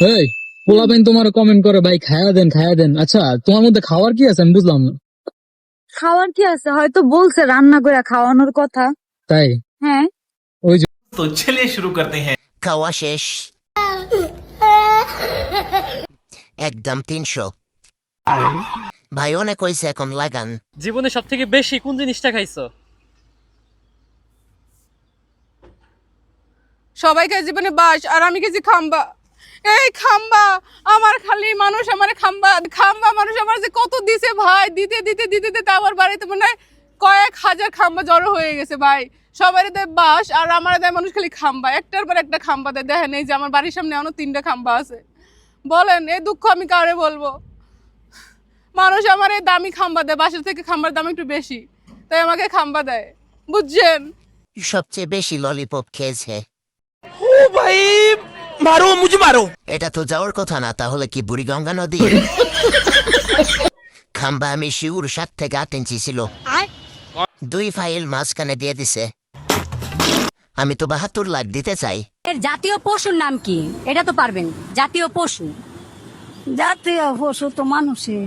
এই পোলাপাইন তোমার কমেন্ট করে ভাই খায়া দেন। আচ্ছা তোমার মধ্যে খাওয়ার কি আছে আমি বুঝলাম না। খাওয়ার কি আছে, হয়তো বলছে রান্না করে খাওয়ানোর কথা। তাই হ্যাঁ, ওই যে तो चलिए शुरू करते हैं। খাওয়া শেষ একদম 300 ভাই অনেক হয়েছে এখন লাগান জীবনে সব থেকে বেশি কোন জিনিসটা খাইছো? সবাই খায় জীবনে বাস, আর আমি গেছি খাম্বা। এই খাম্বা আমার খালি মানুষ, আমার খাম্বা খাম্বা মানুষ আমার যে কত দিছে ভাই, দিতে দিতে দিতে দিতে আমার বাড়িতে মনে হয় কয়েক হাজার খাম্বা জড়ো হয়ে গেছে ভাই। সবারই দেয় বাস আর আমার দেয় মানুষ খালি খাম্বা, একটার পর একটা খাম্বা দেয়। দেখেন এই যে আমার বাড়ির সামনে এখনো 3টা খাম্বা আছে। বলেন এই দুঃখ আমি কারে বলবো? মানুষ আমার এই দামি খাম্বা দেয়, বাসার থেকে খাম্বার দাম একটু বেশি, তাই আমাকে খাম্বা দেয়, বুঝছেন? সবচেয়ে বেশি ললিপপ খেয়েছে मारो मुझे मारो। এটা তো যাওয়ার কথা না, তাহলে কি বুড়িগঙ্গা নদী? খাম্বা আমি শিউর 7 থেকে 8 ইঞ্চি ছিল, 2 ফাইল মাঝখানে দিয়ে দিছে। আমি তো 72 লাখ দিতে চাই। এর জাতীয় পশুর নাম কি? এটা তো পারবেন। জাতীয় পশু তো মানুষের।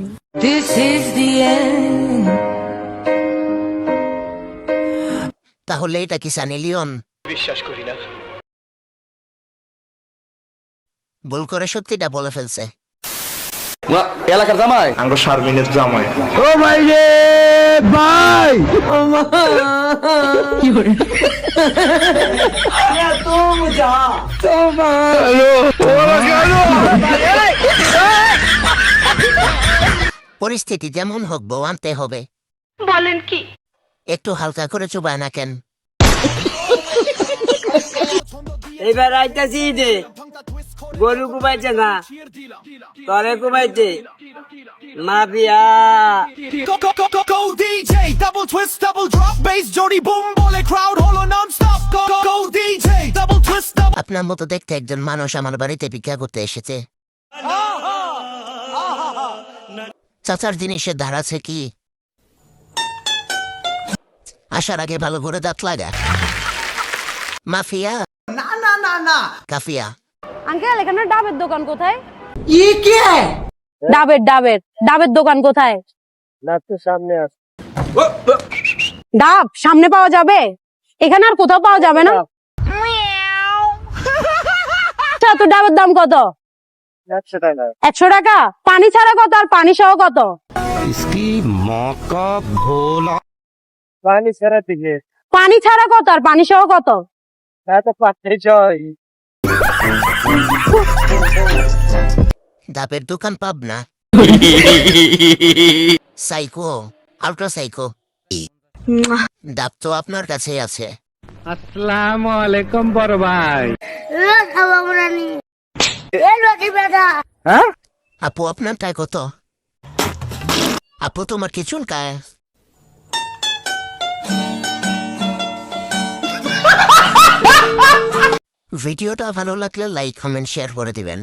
তাহলে এটা কি সানি লিওন? বিশ্বাস করি না। ভুল করে সত্যিটা বলে ফেলছে। এলাকার জামাই আঙ্গ শারমিনের জামাই। ও ভাই রে ভাই পরিস্থিতি যেমন হোক বউ আনতে হবে। বলেন কি? একটু হালকা করে চুবায় না কেন? এইবার আইতাছি যে গরু কুবাইছে না, তরে কুবাইছে mafia. Go DJ, double twist, double drop, bass, Jody boom, bole crowd, holo non-stop. Go DJ, double twist, double. আপনার মতো দেখতে একজন মানুষ আমার বাড়িতে ভিক্ষা করতে এসেছে। চাচার জিনিসের ধার আছে কি? আসার আগে ভালো করে দাঁত লাগা। মাফিয়া না না না না কাফিয়া। আঙ্কেল এখানে ডাবের দোকান কোথায়? ডাবের দোকান কোথায়? ডাব সামনে পাওয়া যাবে, এখানে আর কোথাও পাওয়া যাবে না। আচ্ছা, তো ডাবের দাম কত? 100 টাকা। পানি ছাড়া কত আর পানি সহ কত? পানি ছাড়া কত আর পানি সহ কত? ডাবের দোকান পাব না। Psycho, ultra psycho. ডাব তো আপনার কাছে আছে। আসসালামু আলাইকুম বড় ভাই। আপু আপনারটাই কত? আপু তোমার কি চুলকায়? ভিডিওটা ভালো লাগলে লাইক কমেন্ট শেয়ার করে দিবেন।